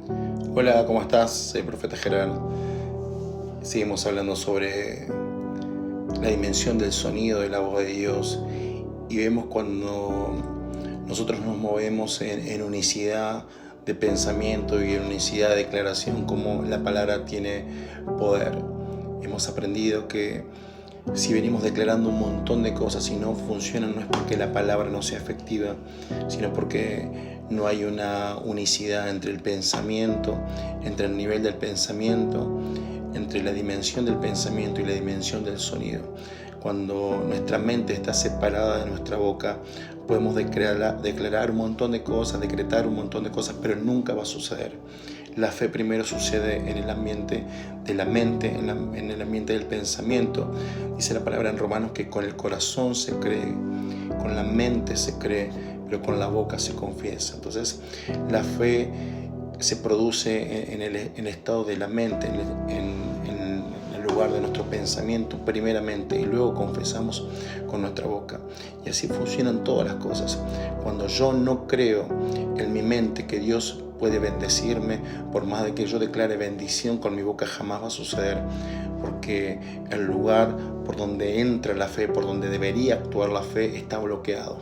Hola, ¿cómo estás? Soy el profeta Gerard. Seguimos hablando sobre la dimensión del sonido de la voz de Dios y vemos cuando nosotros nos movemos en unicidad de pensamiento y en unicidad de declaración, como la palabra tiene poder. Hemos aprendido que si venimos declarando un montón de cosas y no funcionan, no es porque la palabra no sea efectiva, sino porque no hay una unicidad entre el pensamiento, entre el nivel del pensamiento, entre la dimensión del pensamiento y la dimensión del sonido. Cuando nuestra mente está separada de nuestra boca, podemos declarar un montón de cosas, decretar un montón de cosas, pero nunca va a suceder. La fe primero sucede en el ambiente de la mente, en el ambiente del pensamiento. Dice la palabra en Romanos que con el corazón se cree, con la mente se cree, pero con la boca se confiesa. Entonces, la fe se produce en el estado de la mente, en el lugar de nuestro pensamiento primeramente, y luego confesamos con nuestra boca. Y así funcionan todas las cosas. Cuando yo no creo en mi mente que Dios puede bendecirme, por más de que yo declare bendición con mi boca, jamás va a suceder, porque el lugar por donde entra la fe, por donde debería actuar la fe, está bloqueado.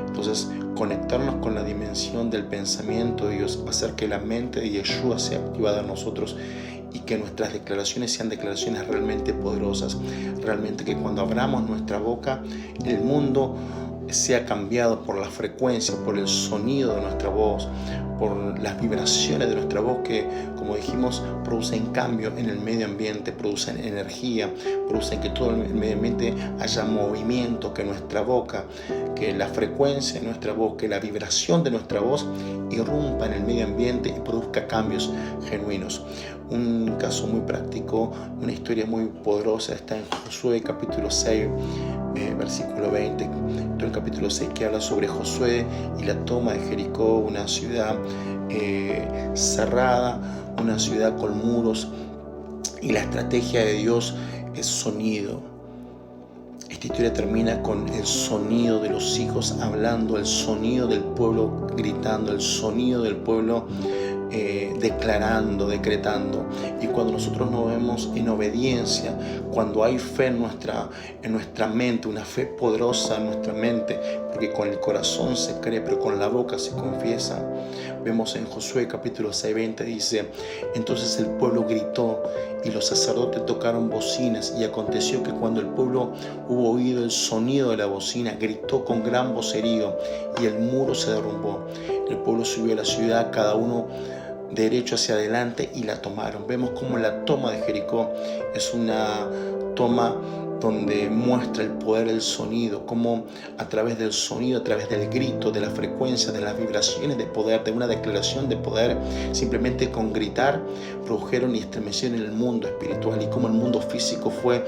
Entonces, conectarnos con la dimensión del pensamiento de Dios va a hacer que la mente de Yeshua sea activada en nosotros y que nuestras declaraciones sean declaraciones realmente poderosas. Realmente que cuando abramos nuestra boca, el mundo sea cambiado por la frecuencia, por el sonido de nuestra voz, por las vibraciones de nuestra voz que, como dijimos, producen cambio en el medio ambiente, producen energía, producen que todo el medio ambiente haya movimiento, que nuestra boca, que la frecuencia de nuestra voz, que la vibración de nuestra voz irrumpa en el medio ambiente y produzca cambios genuinos. Un caso muy práctico, una historia muy poderosa está en Josué capítulo 6, versículo 20, todo el capítulo 6 que habla sobre Josué y la toma de Jericó, una ciudad cerrada, una ciudad con muros, y la estrategia de Dios es sonido. Esta historia termina con el sonido de los hijos hablando, el sonido del pueblo gritando, el sonido del pueblo declarando, decretando. Y cuando nosotros nos vemos en obediencia, cuando hay fe en nuestra mente, una fe poderosa en nuestra mente, porque con el corazón se cree, pero con la boca se confiesa. Vemos en Josué capítulo 6:20 dice: entonces el pueblo gritó y los sacerdotes tocaron bocinas, y aconteció que cuando el pueblo hubo oído el sonido de la bocina, gritó con gran vocerío, y el muro se derrumbó. El pueblo subió a la ciudad, cada uno derecho hacia adelante, y la tomaron. Vemos como la toma de Jericó es una toma donde muestra el poder del sonido, como a través del sonido, a través del grito, de la frecuencia, de las vibraciones de poder, de una declaración de poder, simplemente con gritar produjeron y estremecieron el mundo espiritual, y como el mundo físico fue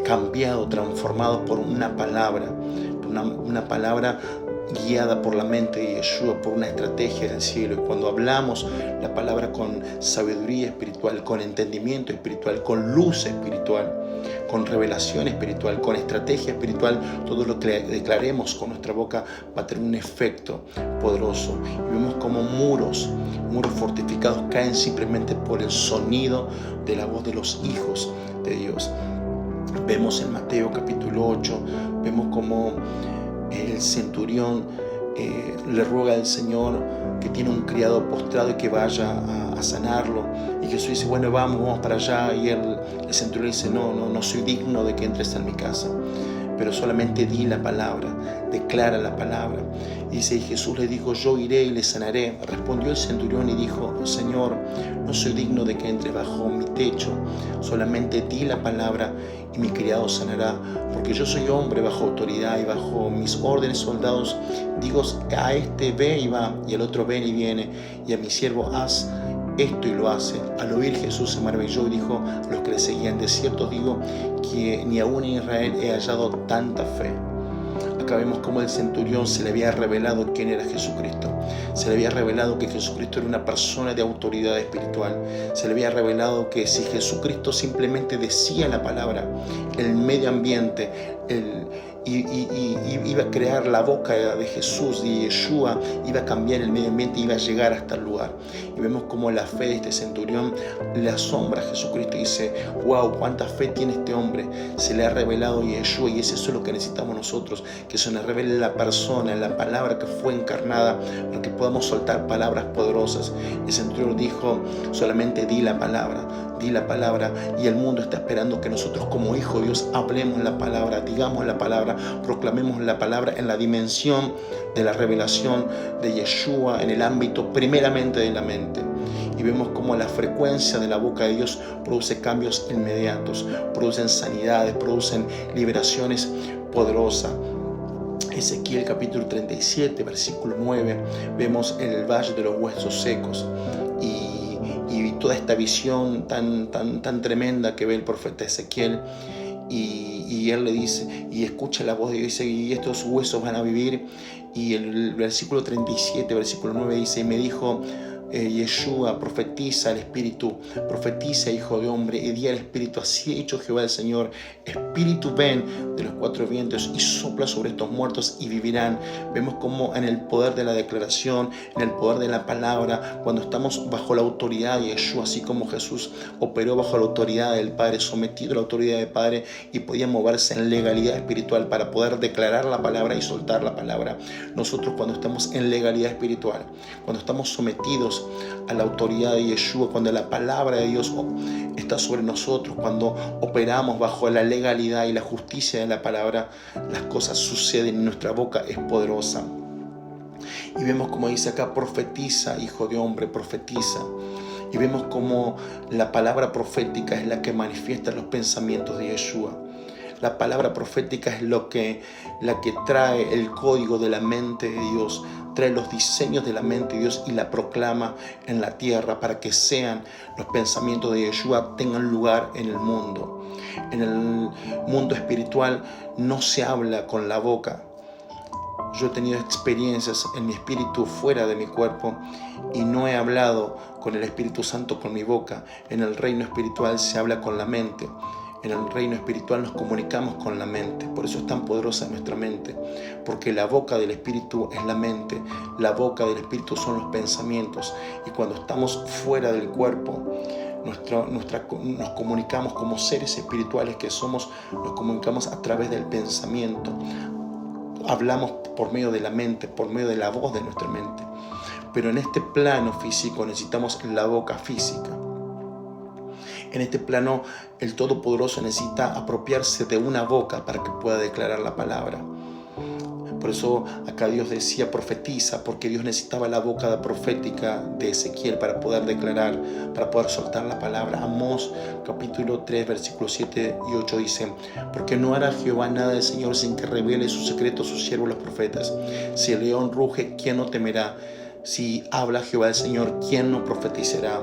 cambiado, transformado por una palabra, una palabra guiada por la mente de Yeshua, por una estrategia del cielo. Y cuando hablamos la palabra con sabiduría espiritual, con entendimiento espiritual, con luz espiritual, con revelación espiritual, con estrategia espiritual, todo lo que declaremos con nuestra boca va a tener un efecto poderoso. Y vemos como muros fortificados caen simplemente por el sonido de la voz de los hijos de Dios. Vemos en Mateo capítulo 8, vemos como el centurión le ruega al Señor que tiene un criado postrado y que vaya a sanarlo, y Jesús dice: bueno, vamos para allá, y el centurión dice: no soy digno de que entres en mi casa, pero solamente di la palabra, declara la palabra. Y dice: y Jesús le dijo: yo iré y le sanaré. Respondió el centurión y dijo: Señor, no soy digno de que entre bajo mi techo, solamente di la palabra y mi criado sanará, porque yo soy hombre bajo autoridad, y bajo mis órdenes soldados digo a este ve y va, y al otro ven y viene, y a mi siervo haz esto y lo hace. Al oír Jesús se maravilló y dijo a los que le seguían: de cierto digo que ni aún en Israel he hallado tanta fe. Acá vemos cómo el centurión se le había revelado quién era Jesucristo. Se le había revelado que Jesucristo era una persona de autoridad espiritual. Se le había revelado que si Jesucristo simplemente decía la palabra, el medio ambiente iba a crear la boca de Jesús, y Yeshua iba a cambiar el medio ambiente, iba a llegar hasta el lugar. Y vemos como la fe de este centurión le asombra a Jesucristo y dice: wow, cuánta fe tiene este hombre, se le ha revelado Yeshua. Y es eso lo que necesitamos nosotros, que se nos revele la persona, la palabra que fue encarnada, para que podamos soltar palabras poderosas. El centurión dijo: solamente di la palabra, y el mundo está esperando que nosotros como hijos de Dios hablemos la palabra, digamos la palabra, proclamemos la palabra en la dimensión de la revelación de Yeshua, en el ámbito primeramente de la mente. Y vemos cómo la frecuencia de la boca de Dios produce cambios inmediatos, producen sanidades, producen liberaciones poderosas. Ezequiel capítulo 37, versículo 9, vemos en el valle de los huesos secos, y toda esta visión tan tremenda que ve el profeta Ezequiel, y él le dice, y escucha la voz de Dios, y dice: y estos huesos van a vivir. Y el versículo 37, versículo 9 dice: y me dijo Yeshua: profetiza al Espíritu, profetiza, hijo de hombre, y di al Espíritu: así ha dicho Jehová el Señor, Espíritu, ven de los cuatro vientos y sopla sobre estos muertos y vivirán. Vemos como en el poder de la declaración, en el poder de la palabra, cuando estamos bajo la autoridad de Yeshua, así como Jesús operó bajo la autoridad del Padre, sometido a la autoridad del Padre, y podía moverse en legalidad espiritual para poder declarar la palabra y soltar la palabra. Nosotros, cuando estamos en legalidad espiritual, cuando estamos sometidos a la autoridad de Yeshua, cuando la palabra de Dios está sobre nosotros, cuando operamos bajo la legalidad y la justicia de la palabra, las cosas suceden y nuestra boca es poderosa. Y vemos como dice acá: profetiza, hijo de hombre, profetiza. Y vemos como la palabra profética es la que manifiesta los pensamientos de Yeshua. La palabra profética es la que trae el código de la mente de Dios, trae los diseños de la mente de Dios y la proclama en la tierra, para que sean los pensamientos de Yeshua, tengan lugar en el mundo. En el mundo espiritual no se habla con la boca. Yo he tenido experiencias en mi espíritu fuera de mi cuerpo, y no he hablado con el Espíritu Santo con mi boca. En el reino espiritual se habla con la mente. En el reino espiritual nos comunicamos con la mente. Por eso es tan poderosa nuestra mente, porque la boca del Espíritu es la mente, la boca del Espíritu son los pensamientos. Y cuando estamos fuera del cuerpo, nos comunicamos como seres espirituales que somos, nos comunicamos a través del pensamiento. Hablamos por medio de la mente, por medio de la voz de nuestra mente. Pero en este plano físico necesitamos la boca física. En este plano, el Todopoderoso necesita apropiarse de una boca para que pueda declarar la palabra. Por eso acá Dios decía: profetiza, porque Dios necesitaba la boca profética de Ezequiel para poder declarar, para poder soltar la palabra. Amós capítulo 3, versículos 7 y 8 dice: porque no hará Jehová nada del Señor sin que revele sus secretos a sus siervos los profetas. Si el león ruge, ¿quién no temerá? Si habla Jehová el Señor, ¿quién no profetizará?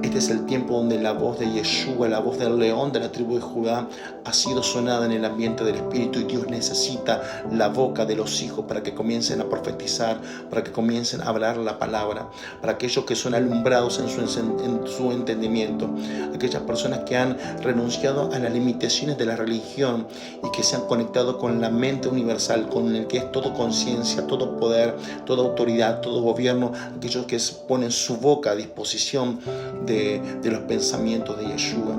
Este es el tiempo donde la voz de Yeshua, la voz del león de la tribu de Judá, ha sido sonada en el ambiente del Espíritu, y Dios necesita la boca de los hijos para que comiencen a profetizar, para que comiencen a hablar la palabra, para aquellos que son alumbrados en su entendimiento, aquellas personas que han renunciado a las limitaciones de la religión y que se han conectado con la mente universal, con el que es todo conciencia, todo poder, toda autoridad, todo gobierno, aquellos que ponen su boca a disposición de los pensamientos de Yeshua.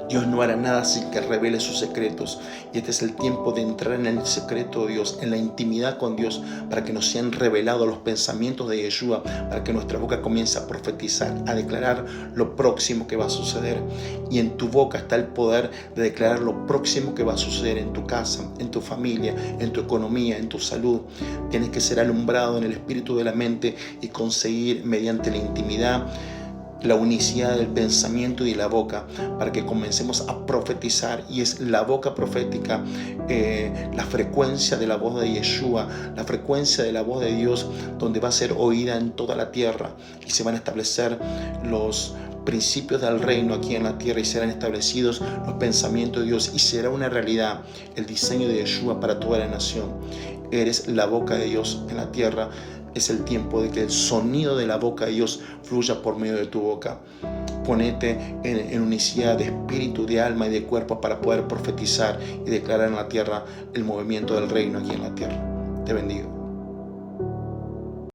Dios no hará nada sin que revele sus secretos, y este es el tiempo de entrar en el secreto de Dios, en la intimidad con Dios, para que nos sean revelados los pensamientos de Yeshua, para que nuestra boca comience a profetizar, a declarar lo próximo que va a suceder. Y en tu boca está el poder de declarar lo próximo que va a suceder en tu casa, en tu familia, en tu economía, en tu salud. Tienes que ser alumbrado en el espíritu de la mente y conseguir, mediante la intimidad, la unicidad del pensamiento y de la boca, para que comencemos a profetizar. Y es la boca profética, la frecuencia de la voz de Yeshua, la frecuencia de la voz de Dios, donde va a ser oída en toda la tierra, y se van a establecer los principios del reino aquí en la tierra, y serán establecidos los pensamientos de Dios, y será una realidad el diseño de Yeshua para toda la nación. Eres la boca de Dios en la tierra. Es el tiempo de que el sonido de la boca de Dios fluya por medio de tu boca. Ponete en unicidad de espíritu, de alma y de cuerpo para poder profetizar y declarar en la tierra el movimiento del reino aquí en la tierra. Te bendigo.